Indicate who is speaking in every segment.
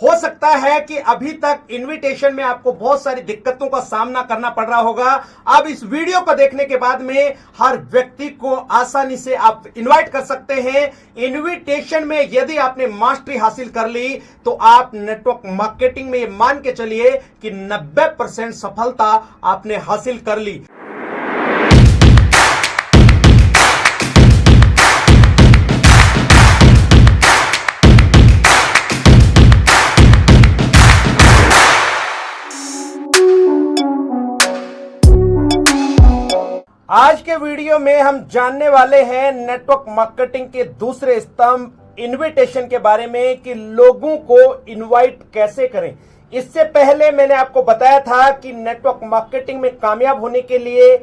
Speaker 1: हो सकता है कि अभी तक इनविटेशन में आपको बहुत सारी दिक्कतों का सामना करना पड़ रहा होगा। अब इस वीडियो को देखने के बाद में हर व्यक्ति को आसानी से आप इनवाइट कर सकते हैं। इनविटेशन में यदि आपने मास्टरी हासिल कर ली तो आप नेटवर्क मार्केटिंग में मान के चलिए कि 90% सफलता आपने हासिल कर ली। आज के वीडियो में हम जानने वाले हैं नेटवर्क मार्केटिंग के दूसरे स्तंभ इनविटेशन के बारे में कि लोगों को इनवाइट कैसे करें। इससे पहले मैंने आपको बताया था कि नेटवर्क मार्केटिंग में कामयाब होने के लिए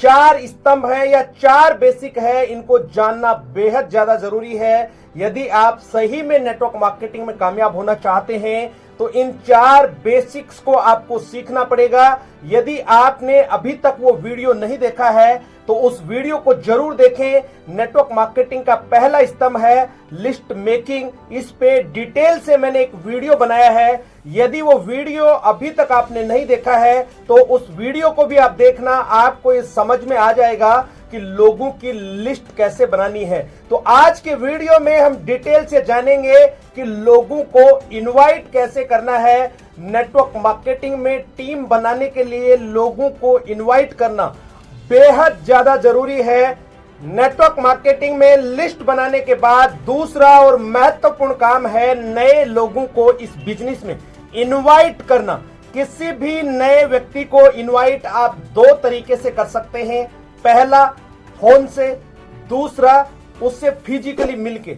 Speaker 1: 4 स्तंभ है या 4 बेसिक है, इनको जानना बेहद ज्यादा जरूरी है। यदि आप सही में नेटवर्क मार्केटिंग में कामयाब होना चाहते हैं तो इन 4 बेसिक्स को आपको सीखना पड़ेगा। यदि आपने अभी तक वो वीडियो नहीं देखा है तो उस वीडियो को जरूर देखें। नेटवर्क मार्केटिंग का पहला स्तंभ है लिस्ट मेकिंग। इस पे डिटेल से मैंने एक वीडियो बनाया है। यदि वो वीडियो अभी तक आपने नहीं देखा है तो उस वीडियो को भी आप देखना, आपको ये समझ में आ जाएगा कि लोगों की लिस्ट कैसे बनानी है। तो आज के वीडियो में हम डिटेल से जानेंगे कि लोगों को इनवाइट कैसे करना है। नेटवर्क मार्केटिंग में टीम बनाने के लिए लोगों को इनवाइट करना बेहद ज्यादा जरूरी है। नेटवर्क मार्केटिंग में लिस्ट बनाने के बाद दूसरा और महत्वपूर्ण काम है नए लोगों को इस बिजनेस में इनवाइट करना। किसी भी नए व्यक्ति को इनवाइट आप 2 तरीके से कर सकते हैं। पहला फोन से, दूसरा उससे फिजिकली मिलके।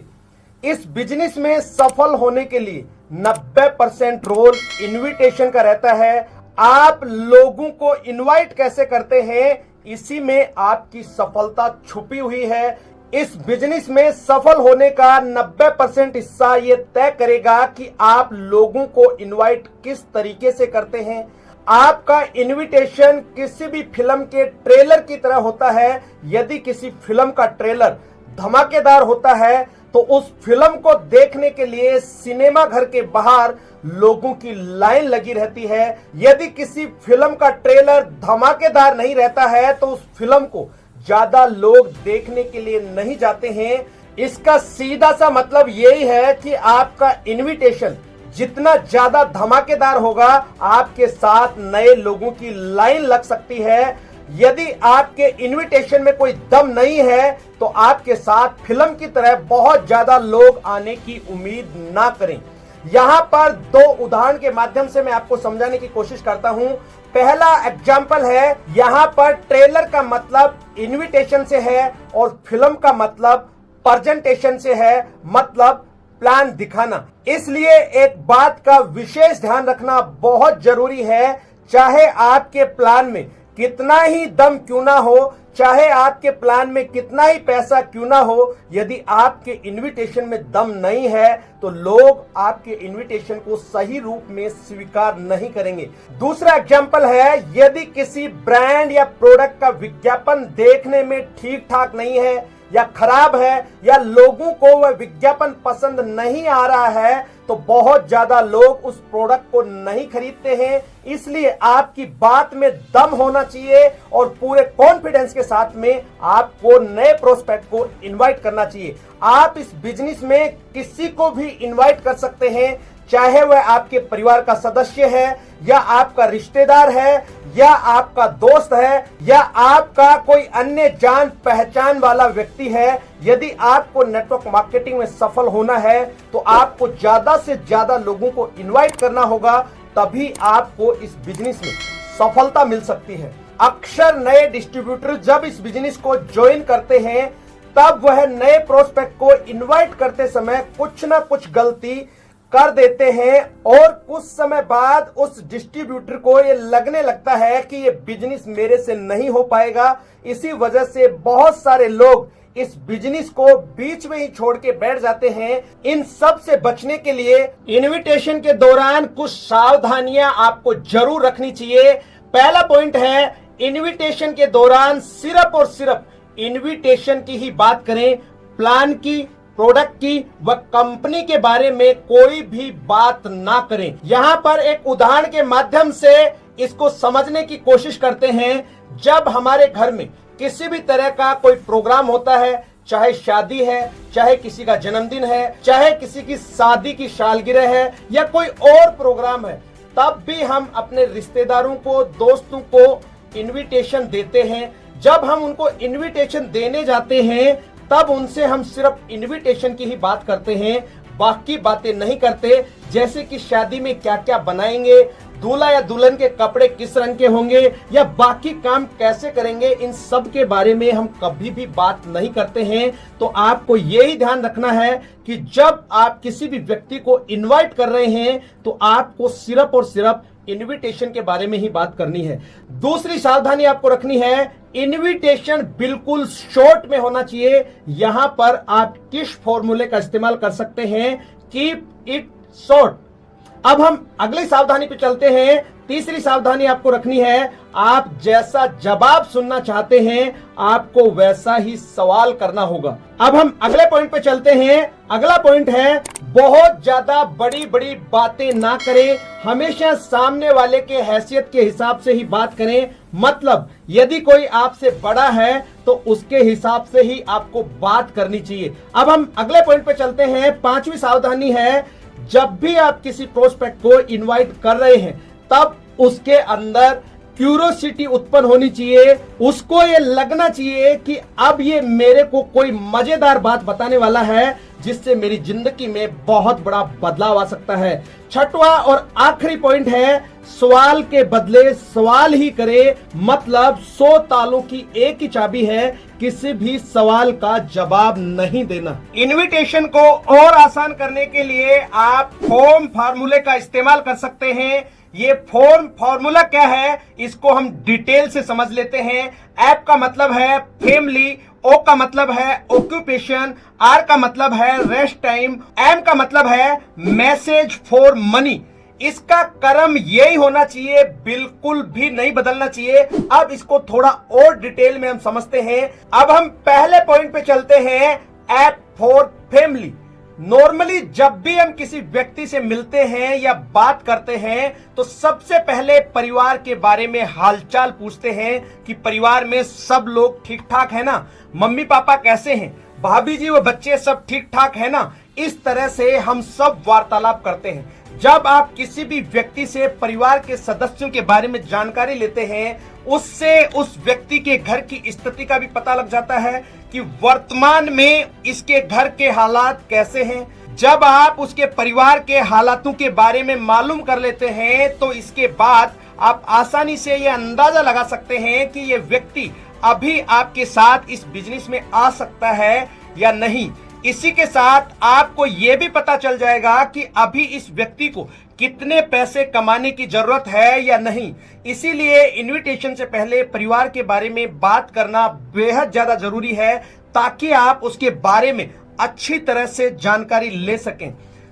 Speaker 1: इस बिजनेस में सफल होने के लिए 90% रोल इनविटेशन का रहता है। आप लोगों को इनवाइट कैसे करते हैं, इसी में आपकी सफलता छुपी हुई है। इस बिजनेस में सफल होने का 90% हिस्सा ये तय करेगा कि आप लोगों को इनवाइट किस तरीके से करते हैं। आपका इनविटेशन किसी भी फिल्म के ट्रेलर की तरह होता है। यदि किसी फिल्म का ट्रेलर धमाकेदार होता है तो उस फिल्म को देखने के लिए सिनेमा घर के बाहर लोगों की लाइन लगी रहती है। यदि किसी फिल्म का ट्रेलर धमाकेदार नहीं रहता है तो उस फिल्म को ज्यादा लोग देखने के लिए नहीं जाते हैं। इसका सीधा सा मतलब यही है कि आपका इनविटेशन जितना ज्यादा धमाकेदार होगा, आपके साथ नए लोगों की लाइन लग सकती है। यदि आपके इनविटेशन में कोई दम नहीं है तो आपके साथ फिल्म की तरह बहुत ज्यादा लोग आने की उम्मीद ना करें। यहां पर 2 उदाहरण के माध्यम से मैं आपको समझाने की कोशिश करता हूं। पहला एग्जाम्पल है, यहां पर ट्रेलर का मतलब इनविटेशन से है और फिल्म का मतलब प्रेजेंटेशन से है, मतलब प्लान दिखाना। इसलिए एक बात का विशेष ध्यान रखना बहुत जरूरी है। चाहे आपके प्लान में कितना ही दम क्यों ना हो, चाहे आपके प्लान में कितना ही पैसा क्यों ना हो, यदि आपके इनविटेशन में दम नहीं है तो लोग आपके इनविटेशन को सही रूप में स्वीकार नहीं करेंगे। दूसरा एग्जांपल है, यदि किसी ब्रांड या प्रोडक्ट का विज्ञापन देखने में ठीक ठाक नहीं है या खराब है या लोगों को वह विज्ञापन पसंद नहीं आ रहा है तो बहुत ज्यादा लोग उस प्रोडक्ट को नहीं खरीदते हैं। इसलिए आपकी बात में दम होना चाहिए और पूरे कॉन्फिडेंस के साथ में आपको नए प्रोस्पेक्ट को इनवाइट करना चाहिए। आप इस बिजनेस में किसी को भी इनवाइट कर सकते हैं, चाहे वह आपके परिवार का सदस्य है या आपका रिश्तेदार है या आपका दोस्त है या आपका कोई अन्य जान पहचान वाला व्यक्ति है। यदि आपको नेटवर्क मार्केटिंग में सफल होना है तो आपको ज्यादा से ज्यादा लोगों को इनवाइट करना होगा, तभी आपको इस बिजनेस में सफलता मिल सकती है। अक्सर नए डिस्ट्रीब्यूटर जब इस बिजनेस को ज्वाइन करते हैं तब वह नए प्रोस्पेक्ट को इनवाइट करते समय कुछ ना कुछ गलती कर देते हैं और कुछ समय बाद उस डिस्ट्रीब्यूटर को ये लगने लगता है कि ये बिजनेस मेरे से नहीं हो पाएगा। इसी वजह से बहुत सारे लोग इस बिजनेस को बीच में ही छोड़ के बैठ जाते हैं। इन सब से बचने के लिए इनविटेशन के दौरान कुछ सावधानियां आपको जरूर रखनी चाहिए। पहला पॉइंट है, इनविटेशन के दौरान सिर्फ और सिर्फ इनविटेशन की ही बात करें, प्लान की, प्रोडक्ट की व कंपनी के बारे में कोई भी बात ना करें। यहां पर एक उदाहरण के माध्यम से इसको समझने की कोशिश करते हैं। जब हमारे घर में किसी भी तरह का कोई प्रोग्राम होता है, चाहे शादी है, चाहे किसी का जन्मदिन है, चाहे किसी की शादी की सालगिरह है या कोई और प्रोग्राम है, तब भी हम अपने रिश्तेदारों को, दोस्तों को इनविटेशन देते हैं। जब हम उनको इनविटेशन देने जाते हैं तब उनसे हम सिर्फ इनविटेशन की ही बात करते हैं, बाकी बातें नहीं करते। जैसे कि शादी में क्या क्या बनाएंगे, दूल्हा या दुल्हन के कपड़े किस रंग के होंगे या बाकी काम कैसे करेंगे, इन सब के बारे में हम कभी भी बात नहीं करते हैं। तो आपको यही ध्यान रखना है कि जब आप किसी भी व्यक्ति को इनवाइट कर रहे हैं तो आपको सिर्फ और सिर्फ इनविटेशन के बारे में ही बात करनी है। दूसरी सावधानी आपको रखनी है, इनविटेशन बिल्कुल शॉर्ट में होना चाहिए। यहां पर आप किस फॉर्मूले का इस्तेमाल कर सकते हैं, कीप इट शॉर्ट। अब हम अगली सावधानी पे चलते हैं। तीसरी सावधानी आपको रखनी है, आप जैसा जवाब सुनना चाहते हैं आपको वैसा ही सवाल करना होगा। अब हम अगले पॉइंट पे चलते हैं। अगला पॉइंट है, बहुत ज्यादा बड़ी बड़ी बातें ना करें, हमेशा सामने वाले के हैसियत के हिसाब से ही बात करें। मतलब यदि कोई आपसे बड़ा है तो उसके हिसाब से ही आपको बात करनी चाहिए। अब हम अगले पॉइंट पे चलते हैं। पांचवी सावधानी है, जब भी आप किसी प्रोस्पेक्ट को इनवाइट कर रहे हैं तब उसके अंदर क्यूरियोसिटी उत्पन्न होनी चाहिए। उसको ये लगना चाहिए कि अब ये मेरे को कोई मजेदार बात बताने वाला है जिससे मेरी जिंदगी में बहुत बड़ा बदलाव आ सकता है। छठवां और आखिरी पॉइंट है, सवाल के बदले सवाल ही करे। मतलब 100 तालों की एक ही चाबी है, किसी भी सवाल का जवाब नहीं देना। इनविटेशन को और आसान करने के लिए आप फॉर्म फार्मूले का इस्तेमाल कर सकते हैं। ये फॉर्म फार्मूला क्या है इसको हम डिटेल से समझ लेते हैं। एप का मतलब है फैमिली, ओ का मतलब है ऑक्यूपेशन, आर का मतलब है रेस्ट टाइम, एम का मतलब है मैसेज फॉर मनी। इसका क्रम यही होना चाहिए, बिल्कुल भी नहीं बदलना चाहिए। अब इसको थोड़ा और डिटेल में हम समझते हैं। अब हम पहले पॉइंट पे चलते हैं, ऐप फॉर फैमिली। नॉर्मली जब भी हम किसी व्यक्ति से मिलते हैं या बात करते हैं तो सबसे पहले परिवार के बारे में हालचाल पूछते हैं कि परिवार में सब लोग ठीक ठाक है ना, मम्मी पापा कैसे हैं, भाभी जी व बच्चे सब ठीक ठाक है ना। इस तरह से हम सब वार्तालाप करते हैं। जब आप किसी भी व्यक्ति से परिवार के सदस्यों के बारे में जानकारी लेते हैं, उससे उस व्यक्ति के घर की स्थिति का भी पता लग जाता है कि वर्तमान में इसके घर के हालात कैसे हैं। जब आप उसके परिवार के हालातों के बारे में मालूम कर लेते हैं तो इसके बाद आप आसानी से यह अंदाजा लगा सकते हैं कि यह व्यक्ति अभी आपके साथ इस बिजनेस में आ सकता है या नहीं। इसी के साथ आपको यह भी पता चल जाएगा कि अभी इस व्यक्ति को कितने पैसे कमाने की जरूरत है या नहीं। इसीलिए इनविटेशन से पहले परिवार के बारे में बात करना बेहद ज्यादा जरूरी है ताकि आप उसके बारे में अच्छी तरह से जानकारी ले सकें।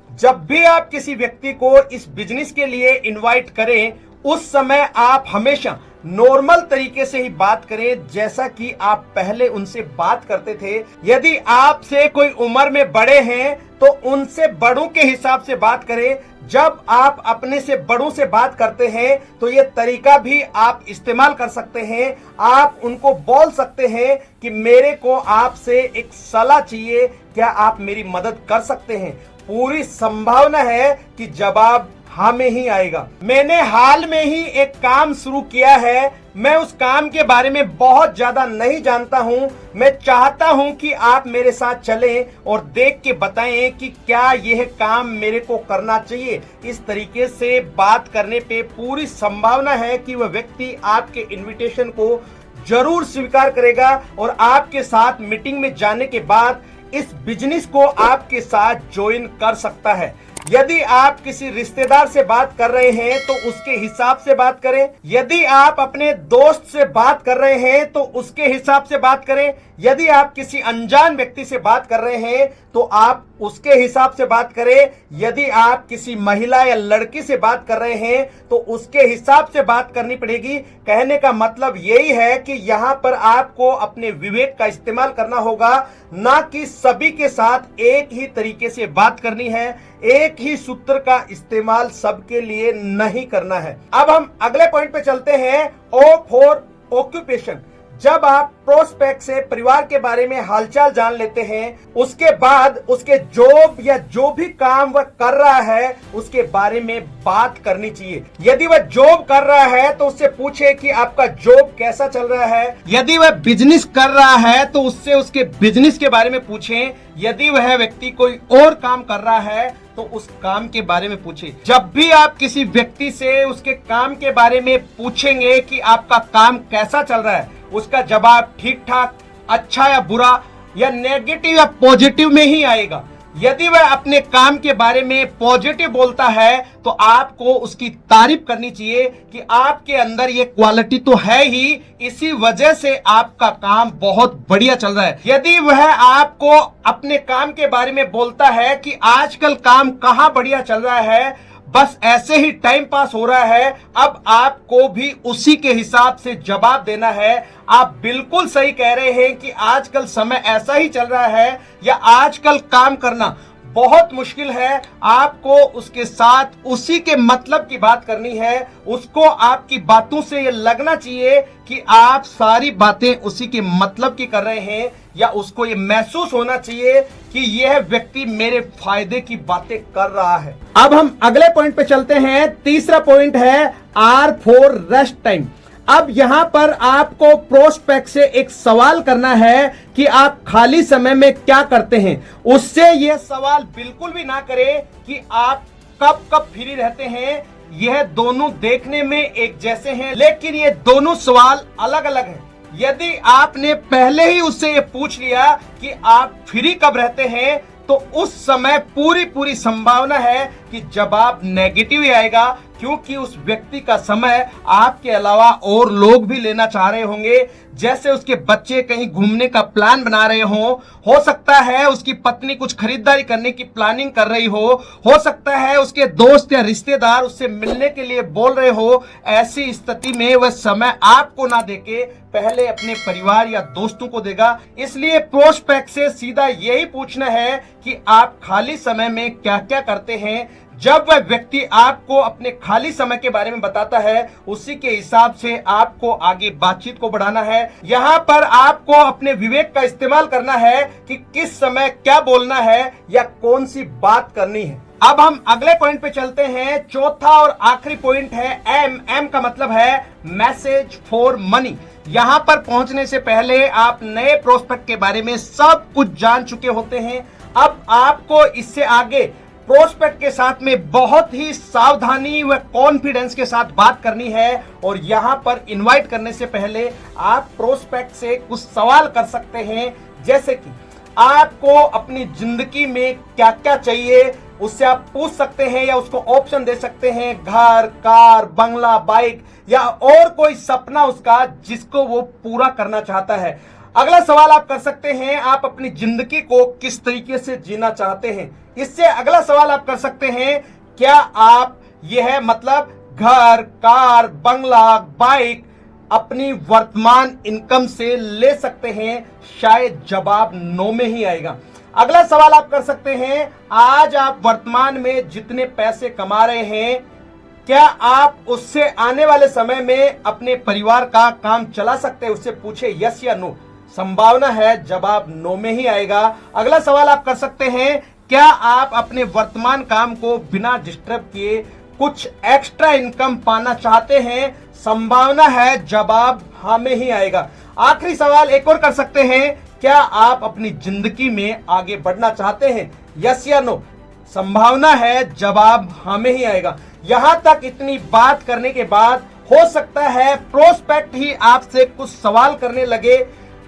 Speaker 1: जब भी आप किसी व्यक्ति को इस बिजनेस के लिए इनवाइट करें उस समय आप हमेशा नॉर्मल तरीके से ही बात करें जैसा कि आप पहले उनसे बात करते थे। यदि आपसे कोई उम्र में बड़े हैं तो उनसे बड़ों के हिसाब से बात करें। जब आप अपने से बड़ों से बात करते हैं तो ये तरीका भी आप इस्तेमाल कर सकते हैं। आप उनको बोल सकते हैं कि मेरे को आपसे एक सलाह चाहिए, क्या आप मेरी मदद कर सकते हैं। पूरी संभावना है कि जवाब हाँ में ही आएगा। मैंने हाल में ही एक काम शुरू किया है। मैं उस काम के बारे में बहुत ज्यादा नहीं जानता हूं। मैं चाहता हूं कि आप मेरे साथ चलें और देख के बताएं कि क्या यह काम मेरे को करना चाहिए। इस तरीके से बात करने पे पूरी संभावना है कि वह व्यक्ति आपके इनविटेशन को जरूर स्वीकार करेगा और आपके साथ मीटिंग में जाने के बाद इस बिजनेस को आपके साथ ज्वाइन कर सकता है। यदि आप किसी रिश्तेदार से बात कर रहे हैं तो उसके हिसाब से बात करें। यदि आप अपने दोस्त से बात कर रहे हैं तो उसके हिसाब से बात करें। यदि आप किसी अनजान व्यक्ति से बात कर रहे हैं तो आप उसके हिसाब से बात करें। यदि आप किसी महिला या लड़की से बात कर रहे हैं तो उसके हिसाब से बात करनी पड़ेगी। कहने का मतलब यही है कि यहां पर आपको अपने विवेक का इस्तेमाल करना होगा, ना कि सभी के साथ एक ही तरीके से बात करनी है। एक ही सूत्र का इस्तेमाल सबके लिए नहीं करना है। अब हम अगले पॉइंट पे चलते हैं, ओ फॉर ऑक्यूपेशन। जब आप प्रोस्पेक्ट से परिवार के बारे में हालचाल जान लेते हैं, उसके बाद उसके जॉब या जो भी काम वह कर रहा है उसके बारे में बात करनी चाहिए। यदि वह जॉब कर रहा है तो उससे पूछे कि आपका जॉब कैसा चल रहा है। यदि वह बिजनेस कर रहा है तो उससे उसके बिजनेस के बारे में पूछें। यदि वह व्यक्ति कोई और काम कर रहा है तो उस काम के बारे में पूछे। जब भी आप किसी व्यक्ति से उसके काम के बारे में पूछेंगे कि आपका काम कैसा चल रहा है, उसका जवाब ठीक ठाक, अच्छा या बुरा या नेगेटिव या पॉजिटिव में ही आएगा। यदि वह अपने काम के बारे में पॉजिटिव बोलता है तो आपको उसकी तारीफ करनी चाहिए कि आपके अंदर ये क्वालिटी तो है ही, इसी वजह से आपका काम बहुत बढ़िया चल रहा है। यदि वह आपको अपने काम के बारे में बोलता है कि आजकल काम कहाँ बढ़िया चल रहा है, बस ऐसे ही टाइम पास हो रहा है, अब आपको भी उसी के हिसाब से जवाब देना है। आप बिल्कुल सही कह रहे हैं कि आजकल समय ऐसा ही चल रहा है या आजकल काम करना बहुत मुश्किल है। आपको उसके साथ उसी के मतलब की बात करनी है। उसको आपकी बातों से ये लगना चाहिए कि आप सारी बातें उसी के मतलब की कर रहे हैं, या उसको ये महसूस होना चाहिए कि यह व्यक्ति मेरे फायदे की बातें कर रहा है। अब हम अगले पॉइंट पे चलते हैं। तीसरा पॉइंट है आर फॉर रेस्ट टाइम। अब यहां पर आपको प्रोस्पेक्ट से एक सवाल करना है कि आप खाली समय में क्या करते हैं। उससे यह सवाल बिल्कुल भी ना करें कि आप कब कब फ्री रहते हैं। यह दोनों देखने में एक जैसे हैं, लेकिन ये दोनों सवाल अलग अलग हैं। यदि आपने पहले ही उससे ये पूछ लिया कि आप फ्री कब रहते हैं तो उस समय पूरी संभावना है कि जवाब नेगेटिव ही आएगा, क्योंकि उस व्यक्ति का समय आपके अलावा और लोग भी लेना चाह रहे होंगे। जैसे उसके बच्चे कहीं घूमने का प्लान बना रहे हो सकता है उसकी पत्नी कुछ खरीदारी करने की प्लानिंग कर रही हो सकता है उसके दोस्त या रिश्तेदार उससे मिलने के लिए बोल रहे हो। ऐसी स्थिति में वह समय आपको ना देके पहले अपने परिवार या दोस्तों को देगा। इसलिए प्रोस्पेक्ट से सीधा यही पूछना है कि आप खाली समय में क्या क्या करते हैं। जब वह व्यक्ति आपको अपने खाली समय के बारे में बताता है, उसी के हिसाब से आपको आगे बातचीत को बढ़ाना है। यहाँ पर आपको अपने विवेक का इस्तेमाल करना है कि किस समय क्या बोलना है या कौन सी बात करनी है। अब हम अगले पॉइंट पे चलते हैं। चौथा और आखिरी पॉइंट है एम का मतलब है मैसेज फॉर मनी। यहाँ पर पहुंचने से पहले आप नए प्रोस्पेक्ट के बारे में सब कुछ जान चुके होते हैं। अब आपको इससे आगे प्रोस्पेक्ट के साथ में बहुत ही सावधानी व कॉन्फिडेंस के साथ बात करनी है। और यहां पर इनवाइट करने से पहले आप प्रोस्पेक्ट से कुछ सवाल कर सकते हैं, जैसे कि आपको अपनी जिंदगी में क्या क्या चाहिए, उससे आप पूछ सकते हैं या उसको ऑप्शन दे सकते हैं। घर, कार, बंगला, बाइक या और कोई सपना उसका जिसको वो पूरा करना चाहता है। अगला सवाल आप कर सकते हैं, आप अपनी जिंदगी को किस तरीके से जीना चाहते हैं। इससे अगला सवाल आप कर सकते हैं, क्या आप यह मतलब घर, कार, बंगला, बाइक अपनी वर्तमान इनकम से ले सकते हैं। शायद जवाब नो में ही आएगा। अगला सवाल आप कर सकते हैं, आज आप वर्तमान में जितने पैसे कमा रहे हैं, क्या आप उससे आने वाले समय में अपने परिवार का काम चला सकते हैं। उससे पूछे यस या नो। संभावना है जवाब नो में ही आएगा। अगला सवाल आप कर सकते हैं, क्या आप अपने वर्तमान काम को बिना डिस्टर्ब किए कुछ एक्स्ट्रा इनकम पाना चाहते हैं। संभावना है जवाब हाँ में ही आएगा। आखिरी सवाल एक और कर सकते हैं, क्या आप अपनी जिंदगी में आगे बढ़ना चाहते हैं, यस या नो। संभावना है जवाब हाँ में ही आएगा। यहां तक इतनी बात करने के बाद हो सकता है प्रोस्पेक्ट ही आपसे कुछ सवाल करने लगे,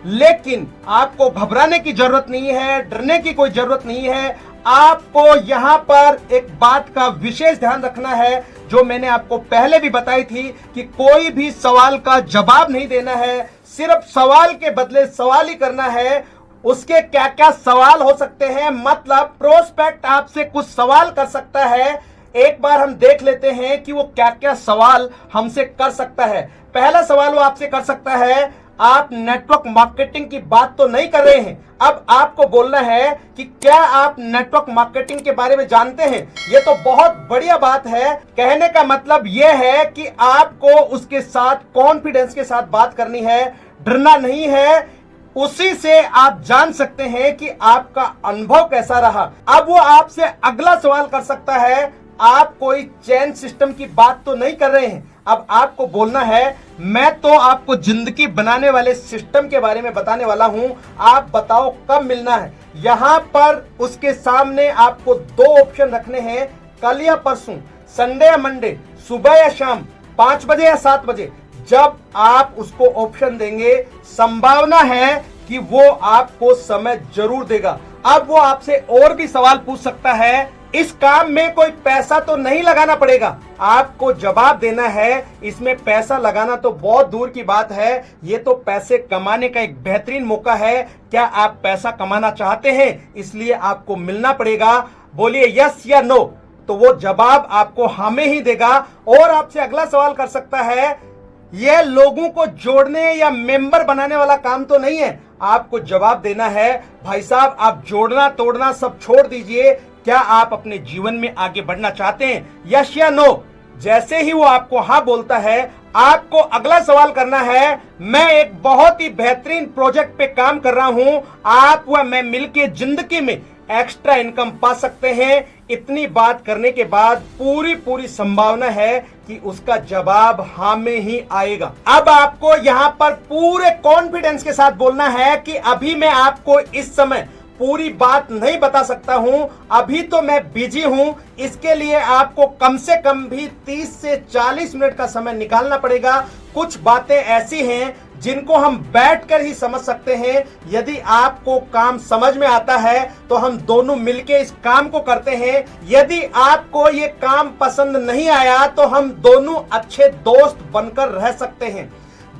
Speaker 1: लेकिन आपको घबराने की जरूरत नहीं है, डरने की कोई जरूरत नहीं है। आपको यहां पर एक बात का विशेष ध्यान रखना है, जो मैंने आपको पहले भी बताई थी कि कोई भी सवाल का जवाब नहीं देना है, सिर्फ सवाल के बदले सवाल ही करना है। उसके क्या क्या सवाल हो सकते हैं, मतलब प्रोस्पेक्ट आपसे कुछ सवाल कर सकता है। एक बार हम देख लेते हैं कि वो क्या क्या सवाल हमसे कर सकता है। पहला सवाल वो आपसे कर सकता है, आप नेटवर्क मार्केटिंग की बात तो नहीं कर रहे हैं। अब आपको बोलना है कि क्या आप नेटवर्क मार्केटिंग के बारे में जानते हैं। ये तो बहुत बढ़िया बात है। कहने का मतलब यह है कि आपको उसके साथ कॉन्फिडेंस के साथ बात करनी है, डरना नहीं है। उसी से आप जान सकते हैं कि आपका अनुभव कैसा रहा। अब वो आपसे अगला सवाल कर सकता है, आप कोई चेन सिस्टम की बात तो नहीं कर रहे हैं। अब आपको बोलना है, मैं तो आपको जिंदगी बनाने वाले सिस्टम के बारे में बताने वाला हूं, आप बताओ कब मिलना है। यहां पर उसके सामने आपको दो ऑप्शन रखने हैं, कल या परसों, संडे या मंडे, सुबह या शाम, 5 बजे या 7 बजे। जब आप उसको ऑप्शन देंगे, संभावना है कि वो आपको समय जरूर देगा। अब वो आपसे और भी सवाल पूछ सकता है, इस काम में कोई पैसा तो नहीं लगाना पड़ेगा। आपको जवाब देना है, इसमें पैसा लगाना तो बहुत दूर की बात है, ये तो पैसे कमाने का एक बेहतरीन मौका है। क्या आप पैसा कमाना चाहते हैं, इसलिए आपको मिलना पड़ेगा। बोलिए यस या नो, तो वो जवाब आपको हाँ में ही देगा। और आपसे अगला सवाल कर सकता है, यह लोगों को जोड़ने या मेंबर बनाने वाला काम तो नहीं है। आपको जवाब देना है, भाई साहब आप जोड़ना तोड़ना सब छोड़ दीजिए, क्या आप अपने जीवन में आगे बढ़ना चाहते हैं, यस या नो। जैसे ही वो आपको हाँ बोलता है, आपको अगला सवाल करना है, मैं एक बहुत ही बेहतरीन प्रोजेक्ट पे काम कर रहा हूं, आप व मैं मिलके जिंदगी में एक्स्ट्रा इनकम पा सकते हैं। इतनी बात करने के बाद पूरी संभावना है कि उसका जवाब हाँ में ही आएगा। अब आपको यहां पर पूरे कॉन्फिडेंस के साथ बोलना है कि अभी मैं आपको इस समय पूरी बात नहीं बता सकता हूं, अभी तो मैं बिजी हूं। इसके लिए आपको कम से कम भी 30 से 40 मिनट का समय निकालना पड़ेगा। कुछ बातें ऐसी हैं जिनको हम बैठकर ही समझ सकते हैं। यदि आपको काम समझ में आता है तो हम दोनों मिलके इस काम को करते हैं। यदि आपको ये काम पसंद नहीं आया तो हम दोनों अच्छे दोस्त बनकर रह सकते हैं।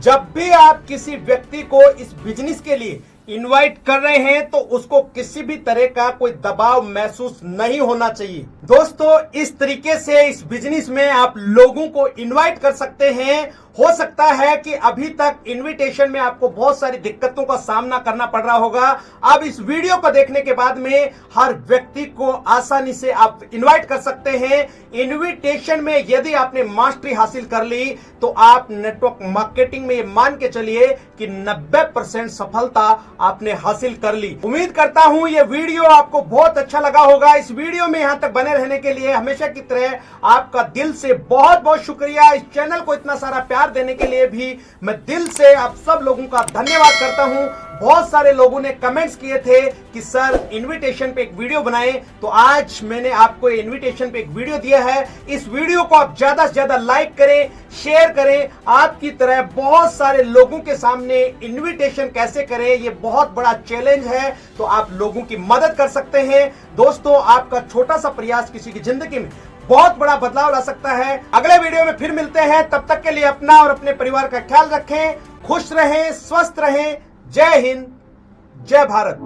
Speaker 1: जब भी आप किसी व्यक्ति को इस बिजनेस के लिए इनवाइट कर रहे हैं तो उसको किसी भी तरह का कोई दबाव महसूस नहीं होना चाहिए। दोस्तों, इस तरीके से इस बिजनेस में आप लोगों को इनवाइट कर सकते हैं। हो सकता है कि अभी तक इनविटेशन में आपको बहुत सारी दिक्कतों का सामना करना पड़ रहा होगा। अब इस वीडियो को देखने के बाद में हर व्यक्ति को आसानी से आप इनवाइट कर सकते हैं। इनविटेशन में यदि आपने मास्टरी हासिल कर ली तो आप नेटवर्क मार्केटिंग में ये मान के चलिए कि 90% सफलता आपने हासिल कर ली। उम्मीद करता हूं ये वीडियो आपको बहुत अच्छा लगा होगा। इस वीडियो में यहां तक बने रहने के लिए हमेशा की तरह आपका दिल से बहुत बहुत शुक्रिया। इस चैनल को इतना सारा प्यार देने के लिए भी मैं दिल से आप सब लोगों का धन्यवाद करता हूं। बहुत सारे लोगों ने कमेंट्स किए थे कि सर इनविटेशन पे एक वीडियो बनाएं, तो आज मैंने आपको इनविटेशन पे एक वीडियो दिया है। इस वीडियो को आप ज्यादा से ज्यादा लाइक करें, शेयर करें। आपकी तरह बहुत सारे लोगों के सामने इनविटेशन कैसे करें, ये बहुत बड़ा चैलेंज है, तो आप लोगों की मदद कर सकते हैं। दोस्तों, आपका छोटा सा प्रयास किसी की जिंदगी में बहुत बड़ा बदलाव ला सकता है। अगले वीडियो में फिर मिलते हैं, तब तक के लिए अपना और अपने परिवार का ख्याल रखें, खुश रहें, स्वस्थ रहें। जय हिंद, जय भारत।